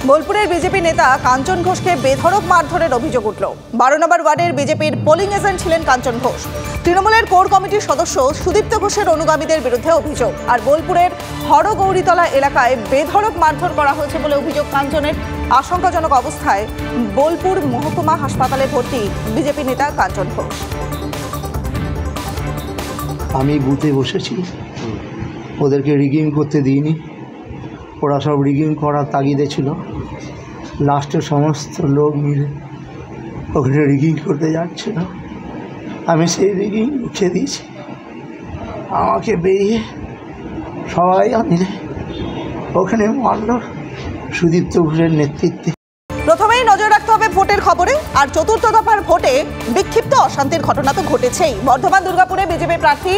বোলপুরের বিজেপি নেতা কাঞ্চন ঘোষকে বেধড়ক মারধরের অভিযোগ উঠল। 12 নম্বর ওয়ার্ডের বিজেপির পোলিং এজেন্ট ছিলেন কাঞ্চন ঘোষ। তৃণমূলের কোর কমিটির সদস্য সুদীপ্ত ঘোষের অনুগামীদের বিরুদ্ধে অভিযোগ। আর বোলপুরের হরগৌরীতলা এলাকায় বেধড়ক মারধর করা হয়েছে বলে অভিযোগ কাঞ্চনের। আশঙ্কাজনক অবস্থায় বোলপুর মহকুমা হাসপাতালে ভর্তি বিজেপি নেতা কাঞ্চন ঘোষ। আমি বুথে বসেছি, ওদেরকে রিগিং করতে দিইনি, ওরা সব রিগিং করার তাগিদে ছিল। লাস্টে সমস্ত লোক মিলে ওখানে রিগিং করতে যাচ্ছিল, আমি সেই রিগিং উঠে দিয়েছি। আমাকে বেরিয়ে সবাই মিলে ওখানে মারল সুদীপ্ত ঘোষের নেতৃত্বে। প্রথমেই নজর রাখতে হবে ভোটের খবরে। আর চতুর্থ দফার ভোটে বিক্ষিপ্ত অশান্তির ঘটনা তো ঘটেছেই। বর্ধমান দুর্গাপুরে বিজেপি প্রার্থী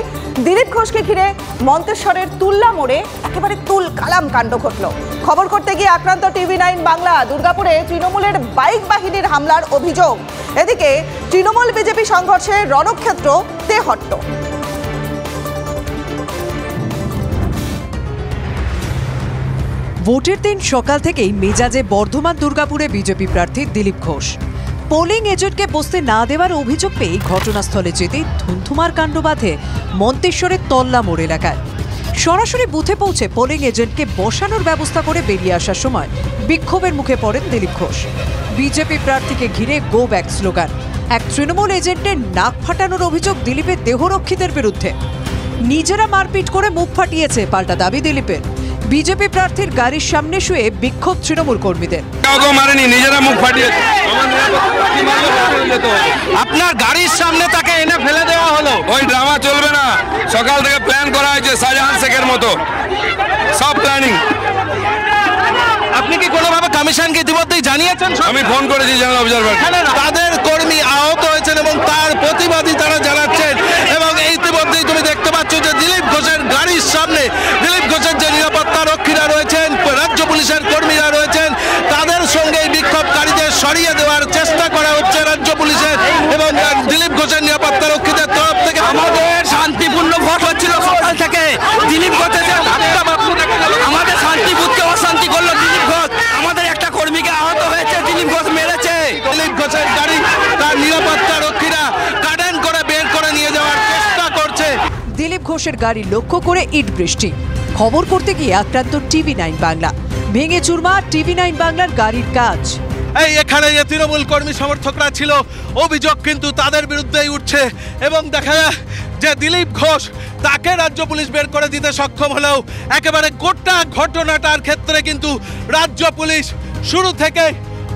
দিলীপ ঘোষকে ঘিরে মন্তেশ্বরের তুল্লা মোড়ে একেবারে তুল কালাম কাণ্ড ঘটল। খবর করতে গিয়ে আক্রান্ত TV9 বাংলা। দুর্গাপুরে তৃণমূলের বাইক বাহিনীর হামলার অভিযোগ। এদিকে তৃণমূল বিজেপি সংঘর্ষে রণক্ষেত্র তেহট্ট। ভোটের দিন সকাল থেকেই মেজাজে বর্ধমান দুর্গাপুরে বিজেপি প্রার্থী দিলীপ ঘোষ। পোলিং এজেন্টকে বসতে না দেওয়ার অভিযোগ পেয়ে ঘটনাস্থলে যেতেই ধুমধুমার কাণ্ড বাঁধে মন্তেশ্বরের তল্লা মোড় এলাকায়। সরাসরি বুথে পৌঁছে পোলিং এজেন্টকে বসানোর ব্যবস্থা করে বেরিয়ে আসার সময় বিক্ষোভের মুখে পড়েন দিলীপ ঘোষ। বিজেপি প্রার্থীকে ঘিরে গো ব্যাক স্লোগান। এক তৃণমূল এজেন্টের নাক ফাটানোর অভিযোগ দিলীপের দেহরক্ষীদের বিরুদ্ধে। নিজেরা মারপিট করে মুখ ফাটিয়েছে পাল্টা দাবি দিলীপের। বিজেপি প্রার্থীর গাড়ির সামনে শুয়ে বিক্ষোভ তৃণমূল কর্মীদের। নিজেরা মুখ ফাটিয়েছে, আপনার গাড়ির সামনে তাকে এনে ফেলে দেওয়া হলো। ওই ড্রামা চলবে না, সকাল থেকে প্ল্যান করা হয়েছে শাহজাহান শেখের মতো, সব প্ল্যানিং। আপনি কি কোনোভাবে কমিশনকে ইতিমধ্যেই জানিয়েছেন? আমি ফোন করেছি জেনারেল অবজারভার। তাদের কর্মী আহত হয়েছেন এবং তার প্রতিবাদী তারা জানাচ্ছেন। এবং ইতিমধ্যেই তুমি দেখতে পাচ্ছ যে দিলীপ ঘোষের গাড়ির সামনে দিলীপ ঘোষের যে নিরাপত্তা রক্ষীরা রয়েছেন, রাজ্য পুলিশের কর্মীরা রয়েছেন, তাদের সঙ্গে বিক্ষোভকারীদের সরিয়ে দেওয়ার চেষ্টা করা হচ্ছে রাজ্য পুলিশের এবং দিলীপ ঘোষের নিরাপত্তা রক্ষীদের তরফ থেকে। আমাদের শান্তিপূর্ণ ভোট হচ্ছিল সকাল থেকে। দিলীপ ঘোষের আমাদের শান্তি বুথকে অশান্তি করলো দিলীপ ঘোষ। আমাদের একটা কর্মীকে আহত হয়েছে, দিলীপ ঘোষ মেরেছে। দিলীপ ঘোষের গাড়ি তার নিরাপত্তা রক্ষীরা কাটেন করে বের করে নিয়ে যাওয়ার চেষ্টা করছে। দিলীপ ঘোষের গাড়ি লক্ষ্য করে ইট বৃষ্টি। খবর করতে গিয়ে আক্রান্ত TV9 বাংলা। ভেঙে চুরমার TV9 বাংলার গাড়ির কাজ। এখানে যে তৃণমূল কর্মী সমর্থকরা ছিল, অভিযোগ কিন্তু তাদের বিরুদ্ধেই উঠছে। এবং দেখা যায় যে দিলীপ ঘোষ তাকে রাজ্য পুলিশ বের করে দিতে সক্ষম হলেও একেবারে গোটা ঘটনাটার ক্ষেত্রে কিন্তু রাজ্য পুলিশ শুরু থেকে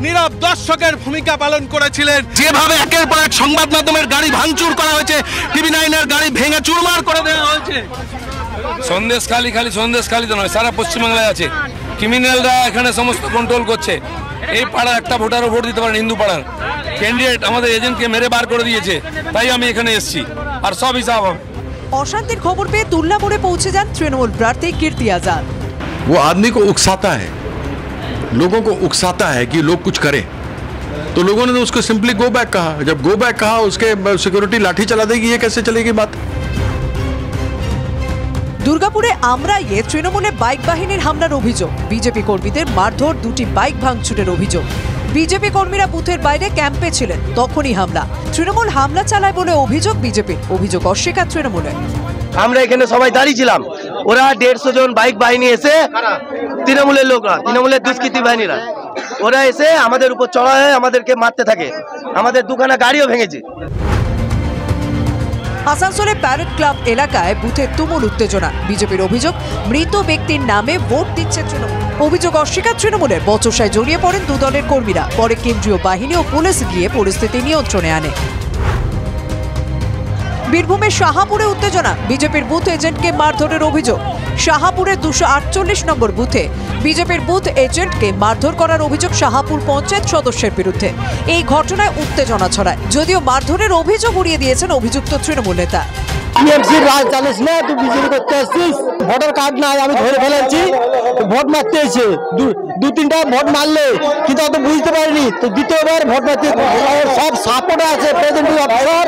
নীরব দর্শকের ভূমিকা পালন করেছিলেন। যেভাবে একের পর এক সংবাদ মাধ্যমের গাড়ি ভাঙচুর করা হয়েছে, TV9-এর গাড়ি ভেঙে চুরমার করে দেওয়া হয়েছে। সন্দেশখালী খালি সন্দেশখালীতে নয়, সারা পশ্চিমবাংলায় আছে। ক্রিমিনালরা এখানে সমস্ত কন্ট্রোল করছে। এই পাড়ার একটা ভোটারও ভোট দিতে পারেন, হিন্দু পাড়ার ক্যান্ডিডেট আমাদের এজেন্টকে মেরে বার করে দিয়েছে। তাই আমি এখানে এসেছি, আর সব হিসাব হবে। অশান্তির খবর পেয়ে তুল্লা মোড়ে পৌঁছে যান তৃণমূল প্রার্থী कीर्ति आजाद। वो आदमी को उकसाता है, लोगों को उकसाता है कि लोग कुछ करें, तो लोगों ने तो उसको सिंपली गो बैक कहा। जब गो बैक कहा, उसके सिक्योरिटी लाठी चला देगी, ये कैसे चलेगी बात? দুর্গাপুরে আমরাইয়ে তৃণমূলে বাইক বাহিনীর হামলার অভিযোগ। বিজেপি কর্মীদের মারধর, দুটি বাইক ভাঙচুরের অভিযোগ। বিজেপি কর্মীরা বুথের বাইরে ক্যাম্পে ছিলেন, তখনই হামলা। তৃণমূল হামলা চালায় বলে অভিযোগ বিজেপির। অভিযোগ অস্বীকার তৃণমূলের। আমরা এখানে সবাই দাঁড়িয়ে ছিলাম, ওরা 150 জন বাইক বাহিনী এসে, তৃণমূলের লোকরা, তৃণমূলের দুষ্কৃতী বাহিনীরা, ওরা এসে আমাদের উপর চড়া হয়ে আমাদেরকে মারতে থাকে। আমাদের দুখানা গাড়িও ভেঙেছে। আসানসোলে প্যারেড ক্লাব এলাকায় বুথে তুমুল উত্তেজনা। বিজেপির অভিযোগ মৃত ব্যক্তির নামে ভোট দিচ্ছে তৃণমূল। অভিযোগ অস্বীকার তৃণমূলের। বচসায় জড়িয়ে পড়েন দু দলের কর্মীরা। পরে কেন্দ্রীয় বাহিনী ও পুলিশ গিয়ে পরিস্থিতি নিয়ন্ত্রণে আনে। বীরভূমের শাহাপুরে উত্তেজনা। বিজেপির বুথ এজেন্টকে মারধরের অভিযোগ। শাহাপুরের 248 নম্বর বুথে বিজেপির বুথ এজেন্টকে মারধর করার অভিযোগ শাহাপুর পঞ্চায়েত সদস্যের বিরুদ্ধে। এই ঘটনায় উত্তেজনা ছড়ায়, যদিও মারধরের অভিযোগ উড়িয়ে দিয়েছেন অভিযুক্ত তৃণমূল নেতা। টিএমসির রাজ জানিস না, তুই বিজেপি করতে আসছিস, ভোটার কার্ড নাই, আমি ধরে ফেলেছি, ভোট মারতে এসে 2-3টা ভোট মারলে, কিন্তু অত বুঝতে পারিনি তো দ্বিতীয়বার ভোট মারতে। সব সাপোর্ট আছে প্রেজেন্টিং অফিসার।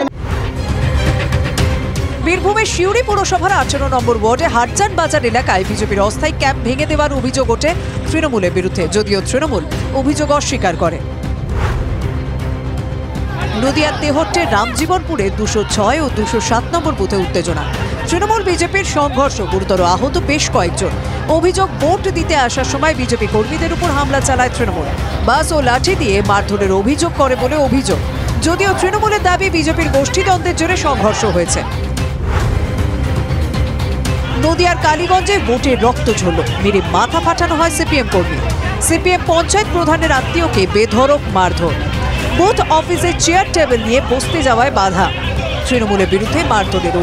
বীরভূমের সিউড়ি পুরসভার 18 নম্বর ওয়ার্ডে হাটজান বাজার এলাকায় বিজেপির অস্থায়ী ক্যাম্প ভেঙে দেওয়ার অভিযোগ ওঠে তৃণমূলের বিরুদ্ধে, যদিও তৃণমূল অভিযোগ অস্বীকার করে। নদিয়ার তেহট্টের রামজীবনপুরে 206 ও 207 নম্বর বুথে উত্তেজনা। তৃণমূল বিজেপির সংঘর্ষ, গুরুতর আহত বেশ কয়েকজন। অভিযোগ, ভোট দিতে আসার সময় বিজেপি কর্মীদের উপর হামলা চালায় তৃণমূল, বাস ও লাঠি দিয়ে মারধরের অভিযোগ করে বলে অভিযোগ, যদিও তৃণমূলের দাবি বিজেপির গোষ্ঠীদ্বন্দ্বের জেরে সংঘর্ষ হয়েছে। নদিয়ার কালীগঞ্জে ভোটের রক্ত ঝরল, মেরে মাথা ফাটানো হয় সিপিএম কর্মী। সিপিএম পঞ্চায়েত প্রধানের আত্মীয়কে বেধড়ক মারধর। বুথ অফিসে চেয়ার টেবিল নিয়ে বসতে যাওয়ায় বাধা। তৃণমূলের বিরুদ্ধে মারধরের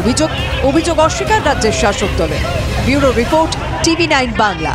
অভিযোগ অস্বীকার রাজ্যের শাসক দলের। Bureau report, TV9 Bangla.